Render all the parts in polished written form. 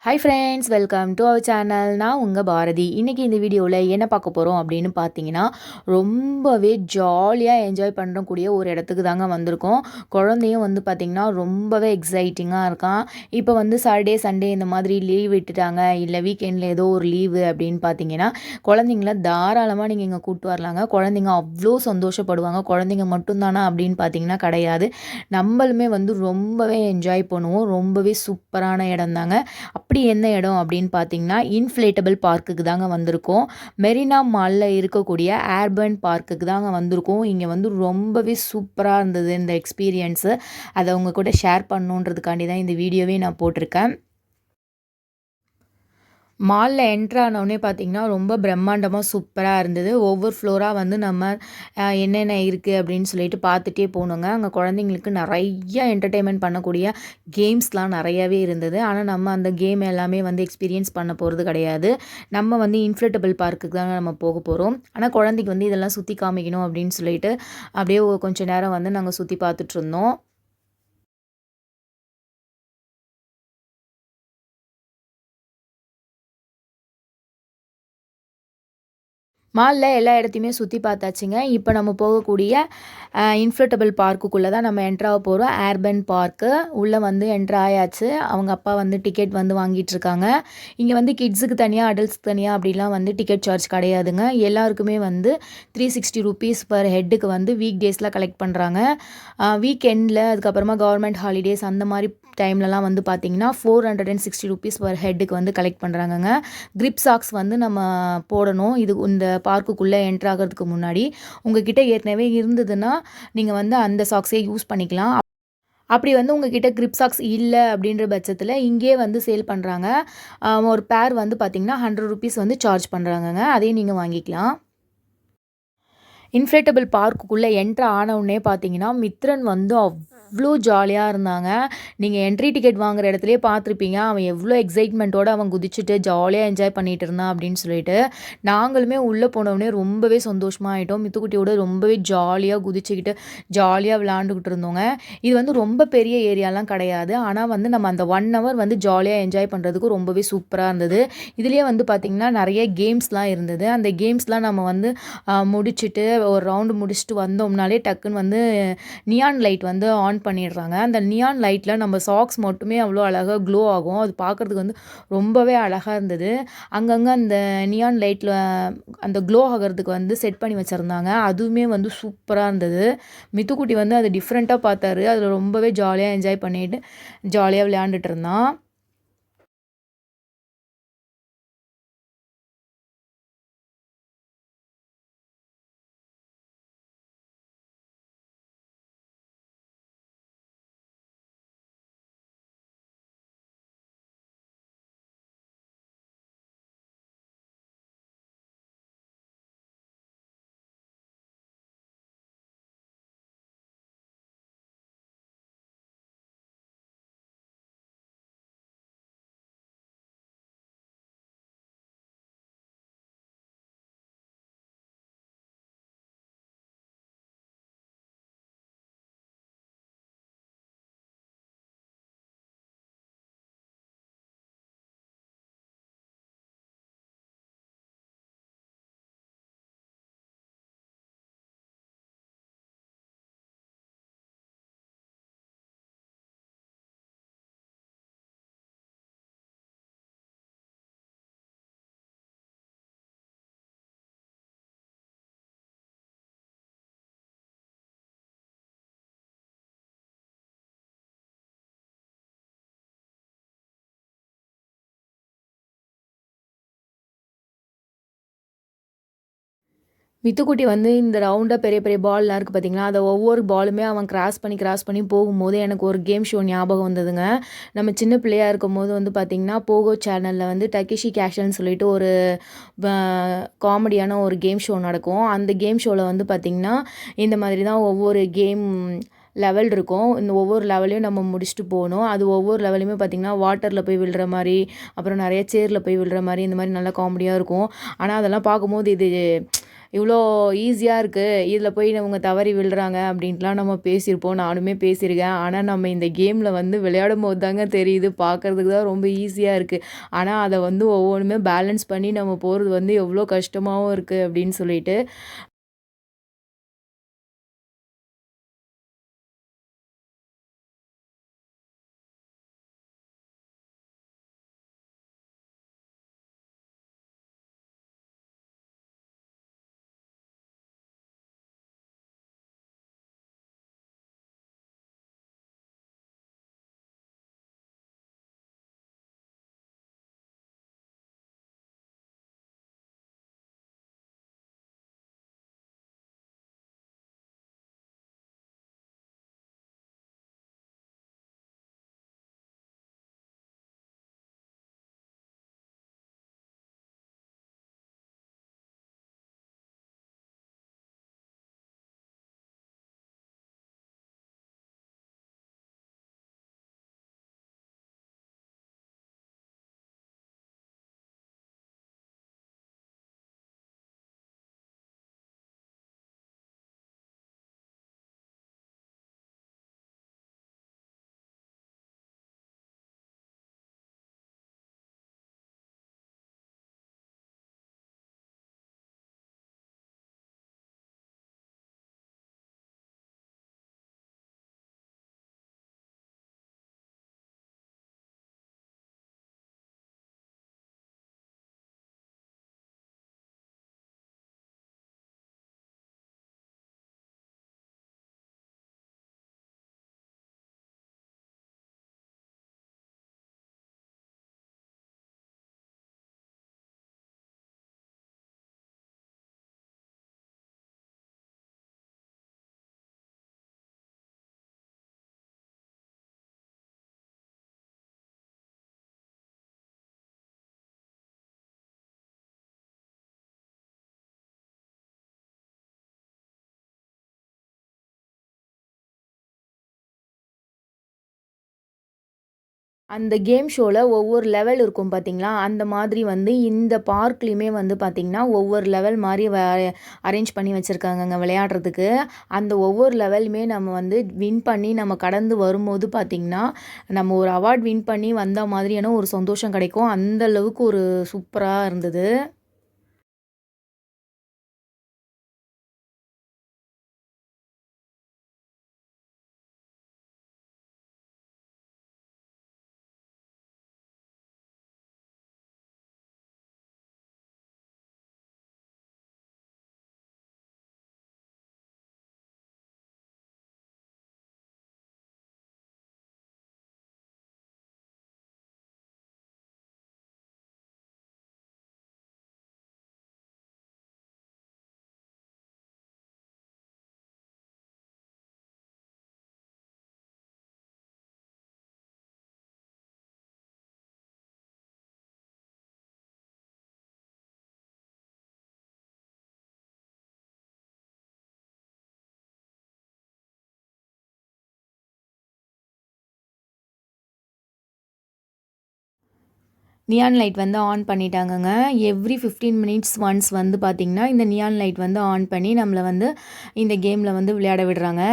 Hi friends, welcome to our channel. நான் உங்கள் பாரதி. இன்றைக்கி இந்த வீடியோவில் என்ன பார்க்க போகிறோம் அப்படின்னு பார்த்தீங்கன்னா, ரொம்பவே ஜாலியாக என்ஜாய் பண்ணக்கூடிய ஒரு இடத்துக்கு தாங்க வந்திருக்கோம். குழந்தையும் வந்து பார்த்திங்கன்னா ரொம்பவே எக்ஸைட்டிங்காக இருக்கான். இப்போ வந்து சாட்டர்டே சண்டே இந்த மாதிரி லீவ் விட்டுட்டாங்க, இல்லை வீக்கெண்டில் ஏதோ ஒரு லீவு அப்படின்னு பார்த்தீங்கன்னா, குழந்தைங்கள தாராளமாக நீங்கள் இங்கே கூப்பிட்டு வரலாங்க. குழந்தைங்க அவ்வளோ சந்தோஷப்படுவாங்க. குழந்தைங்க மட்டும்தானா அப்படின்னு பார்த்தீங்கன்னா கிடையாது. நம்மளுமே வந்து ரொம்பவே என்ஜாய் பண்ணுவோம். ரொம்பவே சூப்பரான இடம் தாங்க. அப்படி என்ன இடம் அப்படின்னு பார்த்தீங்கன்னா, இன்ஃப்ளேட்டபிள் பார்க்குக்கு தாங்க வந்திருக்கோம். மெரினா மாலில் இருக்கக்கூடிய ஏர்பன் பார்க்குக்கு தாங்க வந்திருக்கோம். இங்கே வந்து ரொம்பவே சூப்பராக இருந்தது இந்த எக்ஸ்பீரியன்ஸு. அதை உங்கள் கூட ஷேர் பண்ணணுன்றதுக்காண்டி தான் இந்த வீடியோவே நான் போட்டிருக்கேன். மாலில் என்ட்ரு ஆனோடனே பார்த்தீங்கன்னா, ரொம்ப பிரம்மாண்டமாக சூப்பராக இருந்தது. ஒவ்வொரு ஃப்ளோராக வந்து நம்ம என்னென்ன இருக்குது அப்படின்னு சொல்லிட்டு பார்த்துட்டே போனோங்க. அங்கே குழந்தைங்களுக்கு நிறைய என்டர்டெயின்மெண்ட் பண்ணக்கூடிய கேம்ஸ்லாம் நிறையாவே இருந்தது. ஆனால் நம்ம அந்த கேம் எல்லாமே வந்து எக்ஸ்பீரியன்ஸ் பண்ண போகிறது கிடையாது. நம்ம வந்து இன்ஃப்ளேட்டபிள் பார்க்குக்கு தாங்க நம்ம போக போகிறோம். ஆனால் குழந்தைக்கு வந்து இதெல்லாம் சுற்றி காமிக்கணும் அப்படின்னு சொல்லிட்டு அப்படியே கொஞ்சம் நேரம் வந்து நாங்கள் சுற்றி பார்த்துட்ருந்தோம். மால்ல எல்லா இடத்தையுமே சுற்றி பார்த்தாச்சுங்க. இப்போ நம்ம போகக்கூடிய இன்ஃப்ளேட்டபிள் பார்க்குக்குள்ளே தான் நம்ம என்ட்ரு ஆக போகிறோம். ஏர்பன் பார்க்கு உள்ளே வந்து என்ட்ரு ஆயாச்சு. அவங்க அப்பா வந்து டிக்கெட் வந்து வாங்கிட்டுருக்காங்க. இங்கே வந்து கிட்ஸுக்கு தனியாக, அடல்ட்ஸ்க்கு தனியாக அப்படிலாம் வந்து டிக்கெட் சார்ஜ் கிடையாதுங்க. எல்லாருக்குமே வந்து ₹360 பர் ஹெட்டுக்கு வந்து வீக் டேஸில் கலெக்ட் பண்ணுறாங்க. வீக்கெண்டில் அதுக்கப்புறமா கவர்மெண்ட் ஹாலிடேஸ் அந்த மாதிரி டைம்லலாம் வந்து பார்த்திங்கன்னா ₹460 பர் ஹெட்டுக்கு வந்து கலெக்ட் பண்ணுறாங்கங்க. கிரிப் சாக்ஸ் வந்து நம்ம போடணும். இது இந்த பார்க்குக்குள்ளே என்ட்ரு ஆகிறதுக்கு முன்னாடி உங்ககிட்ட ஏற்கனவே இருந்ததுன்னா நீங்கள் வந்து அந்த சாக்ஸே யூஸ் பண்ணிக்கலாம். அப்படி வந்து உங்ககிட்ட கிரிப் சாக்ஸ் இல்லை அப்படின்ற பட்சத்தில் இங்கேயே வந்து சேல் பண்ணுறாங்க. ஒரு பேர் வந்து பார்த்திங்கன்னா ₹100 வந்து சார்ஜ் பண்ணுறாங்கங்க. அதையும் நீங்கள் வாங்கிக்கலாம். இன்ஃப்ளேட்டபிள் பார்க்குக்குள்ளே என்ட்ரு ஆனவுடனே பார்த்தீங்கன்னா, மித்ரன் வந்து அவ்வளோ ஜாலியாக இருந்தாங்க. நீங்கள் என்ட்ரி டிக்கெட் வாங்குற இடத்துலயே பார்த்துருப்பீங்க. அவன் எவ்வளோ எக்ஸைட்மெண்ட்டோடு அவன் குதிச்சுட்டு ஜாலியாக என்ஜாய் பண்ணிகிட்டு இருந்தான் அப்படின்னு சொல்லிட்டு. நாங்களுமே உள்ளே போனவுடனே ரொம்பவே சந்தோஷமாக ஆகிட்டோம். மித்துக்குட்டியோட ரொம்பவே ஜாலியாக குதிச்சுக்கிட்டு ஜாலியாக விளாண்டுக்கிட்டு இருந்தோங்க. இது வந்து ரொம்ப பெரிய ஏரியாலாம் கிடையாது. ஆனால் வந்து நம்ம அந்த 1 ஹவர் வந்து ஜாலியாக என்ஜாய் பண்ணுறதுக்கு ரொம்பவே சூப்பராக இருந்தது. இதுலேயே வந்து பார்த்திங்கன்னா நிறைய கேம்ஸ்லாம் இருந்தது. அந்த கேம்ஸ்லாம் நம்ம வந்து முடிச்சுட்டு ஒரு ரவுண்டு முடிச்சுட்டு வந்தோம்னாலே டக்குன்னு வந்து நியான் லைட் வந்து ஆன் பண்ணிடுறாங்க. அந்த நியான் லைட்டில் நம்ம சாக்ஸ் மட்டுமே அவ்வளோ அழகாக க்ளோ ஆகும். அது பார்க்குறதுக்கு வந்து ரொம்பவே அழகாக இருந்தது. அங்கங்கே அந்த நியான் லைட்டில் அந்த க்ளோ ஆகிறதுக்கு வந்து செட் பண்ணி வச்சுருந்தாங்க. அதுவுமே வந்து சூப்பராக இருந்தது. மித்துக்குட்டி வந்து அது டிஃப்ரெண்ட்டாக பார்த்தாரு. அதில் ரொம்பவே ஜாலியாக என்ஜாய் பண்ணிட்டு ஜாலியாக விளையாண்டுட்டு இருந்தான். மித்துக்குட்டி வந்து இந்த ரவுண்டாக பெரிய பெரிய பால்லாம் இருக்குது பார்த்தீங்களா, அதை ஒவ்வொரு பாலுமே அவன் கிராஸ் பண்ணி போகும்போது எனக்கு ஒரு கேம் ஷோ ஞாபகம் வந்ததுங்க. நம்ம சின்ன பிள்ளையாக இருக்கும்போது வந்து பார்த்திங்கன்னா, போகோ சேனலில் வந்து டக்கேஷி கேஷல்னு சொல்லிட்டு ஒரு காமெடியான ஒரு கேம் ஷோ நடக்கும். அந்த கேம் ஷோவில் வந்து பார்த்திங்கன்னா, இந்த மாதிரி தான் ஒவ்வொரு கேம் லெவல் இருக்கும். இந்த ஒவ்வொரு லெவலையும் நம்ம முடிச்சுட்டு போகணும். அது ஒவ்வொரு லெவலையுமே பார்த்திங்கன்னா வாட்டரில் போய் விழுற மாதிரி, அப்புறம் நிறைய சேரில் போய் விழுற மாதிரி, இந்த மாதிரி நல்லா காமெடியாக இருக்கும். ஆனால் அதெல்லாம் பார்க்கும்போது இது இவ்வளோ ஈஸியாக இருக்குது, இதில் போய் இவங்க தவறி விழுறாங்க அப்படின்ட்டுலாம் நம்ம பேசியிருப்போம். நானுமே பேசியிருக்கேன். ஆனால் நம்ம இந்த கேமில் வந்து விளையாடும்போது தாங்க தெரியுது, பார்க்குறதுக்கு தான் ரொம்ப ஈஸியாக இருக்குது. ஆனால் அதை வந்து ஒவ்வொன்றுமே பேலன்ஸ் பண்ணி நம்ம போகிறது வந்து எவ்வளோ கஷ்டமாகவும் இருக்குது அப்படின்னு சொல்லிட்டு. அந்த கேம் ஷோல ஒவ்வொரு லெவல் இருக்கும் பார்த்தீங்களா? அந்த மாதிரி வந்து இந்த பார்க்லயுமே வந்து பார்த்தீங்கன்னா, ஒவ்வொரு லெவல் மாரி அரேஞ்ச் பண்ணி வச்சிருக்காங்கங்க விளையாடுறதுக்கு. அந்த ஒவ்வொரு லெவலுமே நம்ம வந்து வின் பண்ணி நம்ம கடந்து வரும்போது பார்த்தீங்கன்னா, நம்ம ஒரு அவார்ட் வின் பண்ணி வந்த மாதிரியான ஒரு சந்தோஷம் கிடைக்கும். அந்த அளவுக்கு ஒரு சூப்பரா இருந்தது. நியான் லைட் வந்து ஆன் பண்ணிட்டாங்கங்க. எவ்ரி 15 மினிட்ஸ் ஒன்ஸ் வந்து பார்த்தீங்கன்னா, இந்த நியான் லைட் வந்து ஆன் பண்ணி நம்மள வந்து இந்த கேம்ல வந்து விளையாட விடுறாங்க.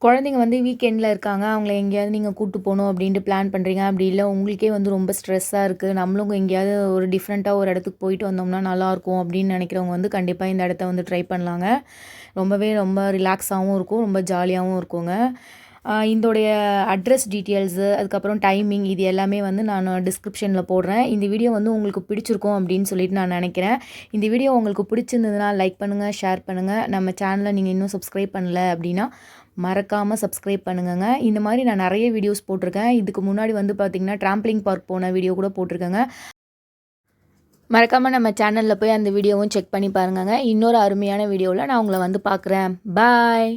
குழந்தைங்க வந்து வீக்கெண்டில் இருக்காங்க, அவங்கள எங்கேயாவது நீங்கள் கூட்டு போகணும் அப்படின்ட்டு பிளான் பண்ணுறீங்க. அப்படி இல்லை உங்களுக்கே வந்து ரொம்ப ஸ்ட்ரெஸ்ஸாக இருக்குது, நம்மளும் எங்கேயாவது ஒரு டிஃப்ரெண்ட்டாக ஒரு இடத்துக்கு போயிட்டு வந்தோம்னா நல்லாயிருக்கும் அப்படின்னு நினைக்கிறவங்க வந்து கண்டிப்பாக இந்த இடத்த வந்து ட்ரை பண்ணலாங்க. ரொம்ப ரிலாக்ஸாகவும் இருக்கும், ரொம்ப ஜாலியாகவும் இருக்குங்க. இதோடைய அட்ரஸ் டீட்டெயில்ஸு, அதுக்கப்புறம் டைமிங் இது எல்லாமே வந்து நான் டிஸ்கிரிப்ஷனில் போடுறேன். இந்த வீடியோ வந்து உங்களுக்கு பிடிச்சிருக்கும் அப்படின்னு சொல்லிட்டு நான் நினைக்கிறேன். இந்த வீடியோ உங்களுக்கு பிடிச்சிருந்ததுன்னா லைக் பண்ணுங்கள், ஷேர் பண்ணுங்கள். நம்ம சேனலை நீங்கள் இன்னும் சப்ஸ்கிரைப் பண்ணல அப்படின்னா மறக்காமல் சப்ஸ்கிரைப் பண்ணுங்கங்க. இந்த மாதிரி நான் நிறைய வீடியோஸ் போட்டிருக்கேன். இதுக்கு முன்னாடி வந்து பார்த்திங்கன்னா ட்ராம்ப்ளிங் பார்க் போன வீடியோ கூட போட்டிருக்கேங்க. மறக்காமல் நம்ம சேனலில் போய் அந்த வீடியோவும் செக் பண்ணி பாருங்கங்க. இன்னொரு அருமையான வீடியோவில் நான் உங்களை வந்து பார்க்குறேன். பாய்.